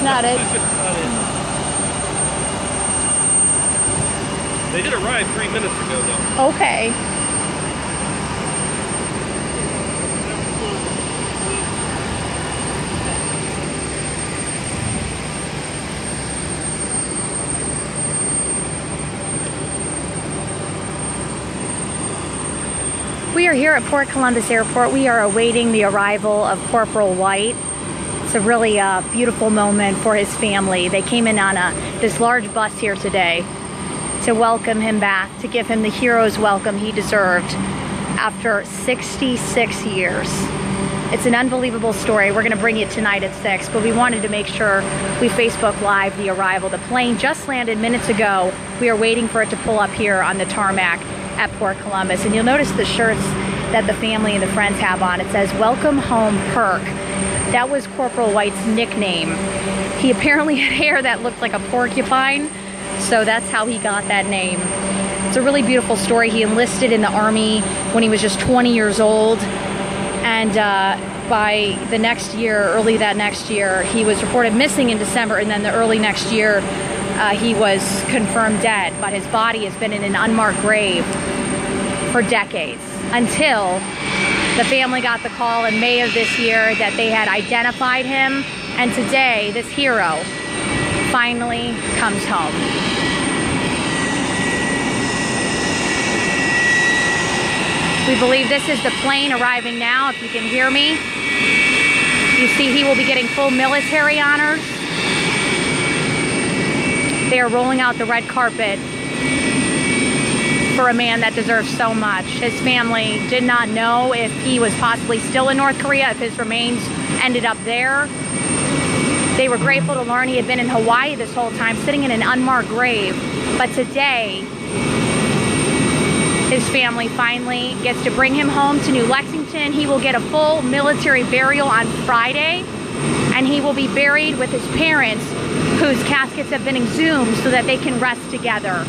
not it. They did arrive 3 minutes ago, though. Okay. We are here at Port Columbus Airport. We are awaiting the arrival of Corporal White. It's a really beautiful moment for his family. They came in on this large bus here today to welcome him back, to give him the hero's welcome he deserved after 66 years. It's an unbelievable story. We're going to bring you tonight at 6, but we wanted to make sure we Facebook Live the arrival. The plane just landed minutes ago. We are waiting for it to pull up here on the tarmac at Port Columbus. And you'll notice the shirts that the family and the friends have on. It says, "Welcome Home Perk." That was Corporal White's nickname. He apparently had hair that looked like a porcupine, so that's how he got that name. It's a really beautiful story. He enlisted in the Army when he was just 20 years old, and by the next year, early that next year, he was reported missing in December, and then the early next year, he was confirmed dead, but his body has been in an unmarked grave for decades, until the family got the call in May of this year that they had identified him, and today this hero finally comes home. We believe this is the plane arriving now, if you can hear me. You see he will be getting full military honors. They are rolling out the red carpet for a man that deserves so much. His family did not know if he was possibly still in North Korea, if his remains ended up there. They were grateful to learn he had been in Hawaii this whole time, sitting in an unmarked grave. But today, his family finally gets to bring him home to New Lexington. He will get a full military burial on Friday, and he will be buried with his parents, whose caskets have been exhumed so that they can rest together.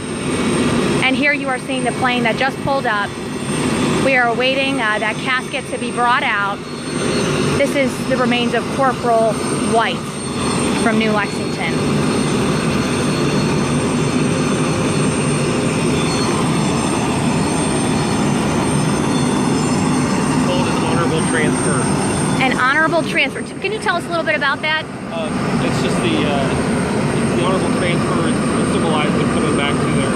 And here you are seeing the plane that just pulled up. We are awaiting that casket to be brought out. This is the remains of Corporal White from New Lexington. Called an honorable transfer. An honorable transfer. Can you tell us a little bit about that? It's just the honorable transfer to symbolize them coming back to their...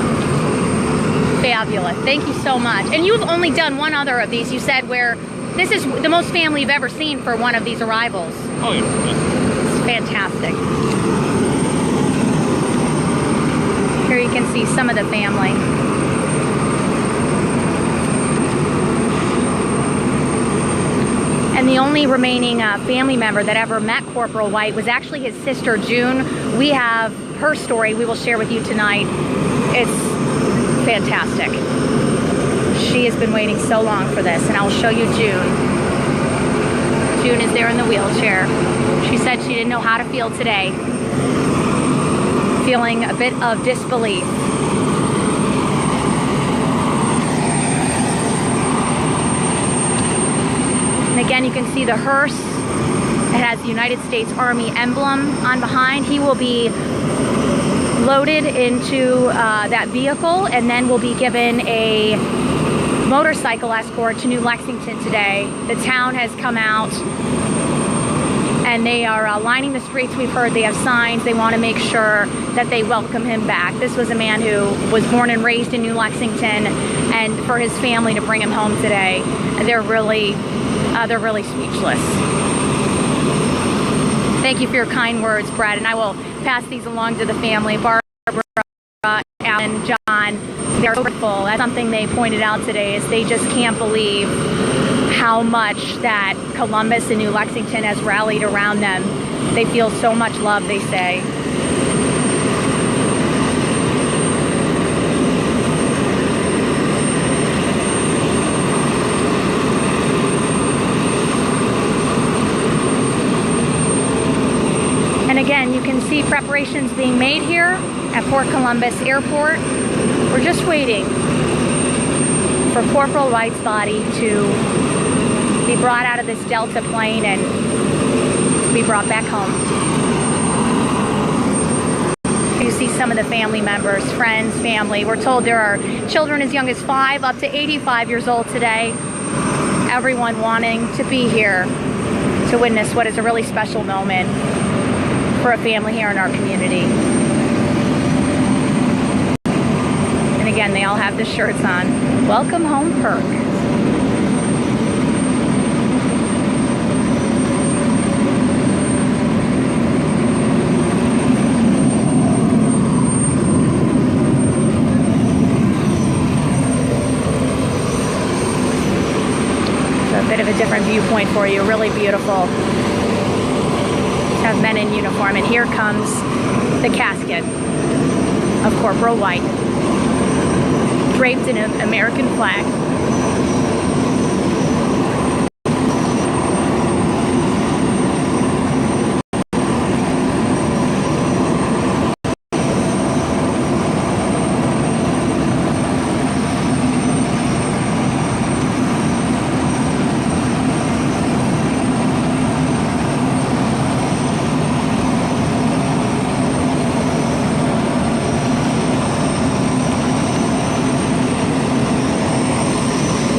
Fabulous. Thank you so much. And you've only done one other of these, you said, where this is the most family you've ever seen for one of these arrivals. Oh, yeah. It's fantastic. Here you can see some of the family. And the only remaining family member that ever met Corporal White was actually his sister, June. We have her story we will share with you tonight. It's fantastic. She has been waiting so long for this, and I will show you June. June is there in the wheelchair. She said she didn't know how to feel today, feeling a bit of disbelief. And again, you can see the hearse. It has the United States Army emblem on behind. He will be loaded into that vehicle, and then will be given a motorcycle escort to New Lexington today. The town has come out, and they are lining the streets. We've heard they have signs. They want to make sure that they welcome him back. This was a man who was born and raised in New Lexington, and for his family to bring him home today, they're really speechless. Thank you for your kind words, Brad, and I will pass these along to the family. Barbara, Alan, John, they're grateful. That's something they pointed out today, is they just can't believe how much that Columbus and New Lexington has rallied around them. They feel so much love, they say. And again, you can see preparations being made here at Port Columbus Airport. We're just waiting for Corporal White's body to be brought out of this Delta plane and to be brought back home. the family members, friends, family. We're told there are children as young as 5 up to 85 years old today. Everyone wanting to be here to witness what is a really special moment for a family here in our community. And again, they all have the shirts on. Welcome home, Perk. Bit of a different viewpoint for you. Really beautiful. Have men in uniform, and here comes the casket of Corporal White, draped in an American flag.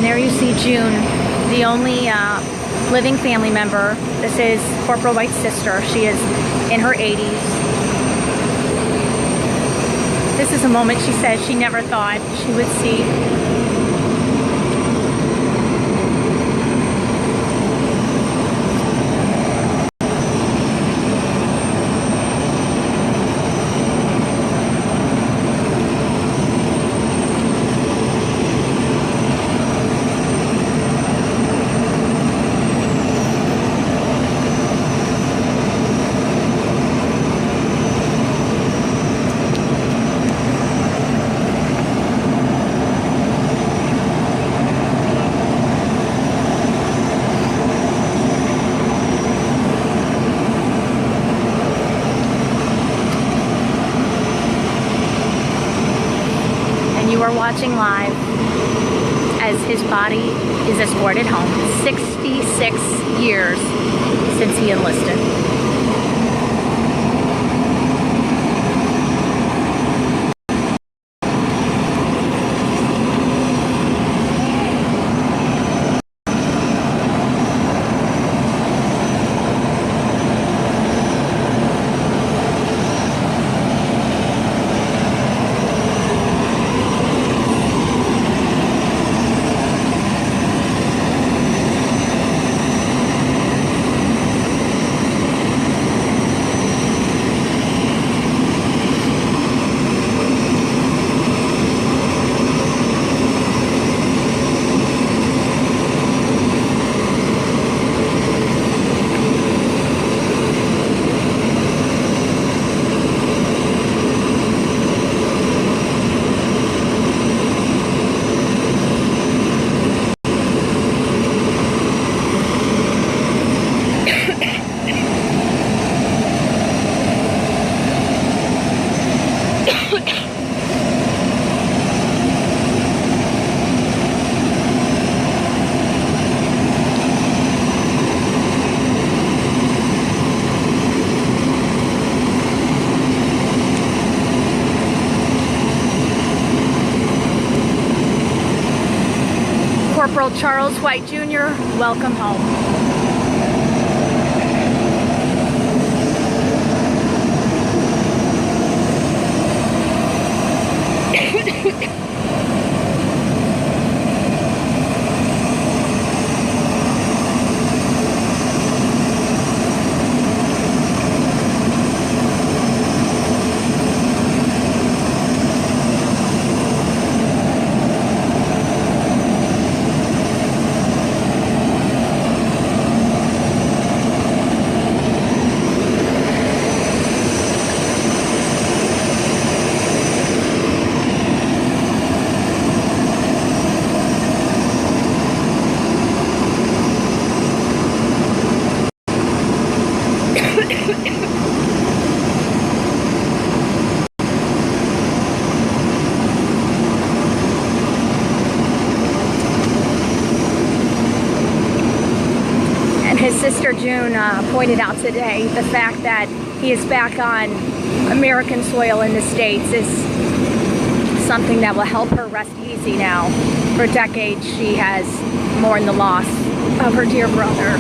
There you see June, the only living family member. This is Corporal White's sister. She is in her 80s. This is a moment she says she never thought she would see. You are watching live as his body is escorted home. 66 years since he enlisted. Corporal Charles White Jr., welcome home. Sister June pointed out today, the fact that he is back on American soil in the States is something that will help her rest easy now. For decades, she has mourned the loss of her dear brother.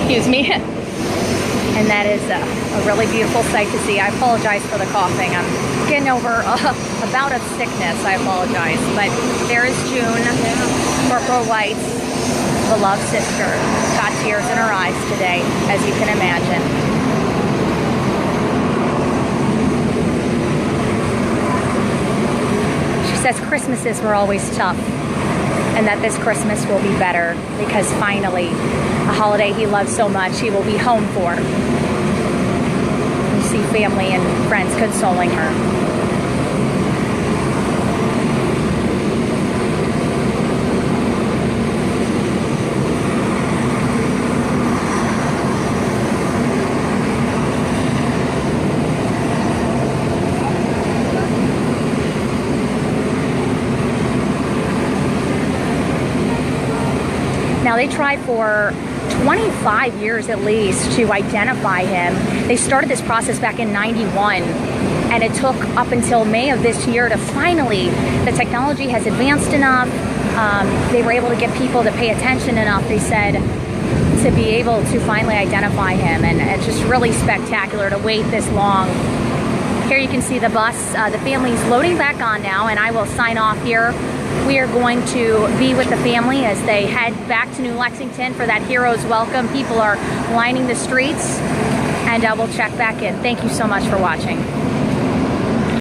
Excuse me. And that is a really beautiful sight to see. I apologize for the coughing. I'm getting over a bout of sickness. I apologize. But there is June, Corporal White's beloved sister. Got tears in her eyes today, as you can imagine. She says Christmases were always tough, and that this Christmas will be better because finally, a holiday he loves so much, he will be home for. You see family and friends consoling her. Now, they tried for 25 years at least to identify him. They started this process back in '91, and it took up until May of this year to finally, the technology has advanced enough, they were able to get people to pay attention enough, they said, to be able to finally identify him. And it's just really spectacular to wait this long. Here you can see the bus. The family's loading back on now, and I will sign off here. We are going to be with the family as they head back to New Lexington for that hero's welcome. People are lining the streets, and we'll check back in. Thank you so much for watching.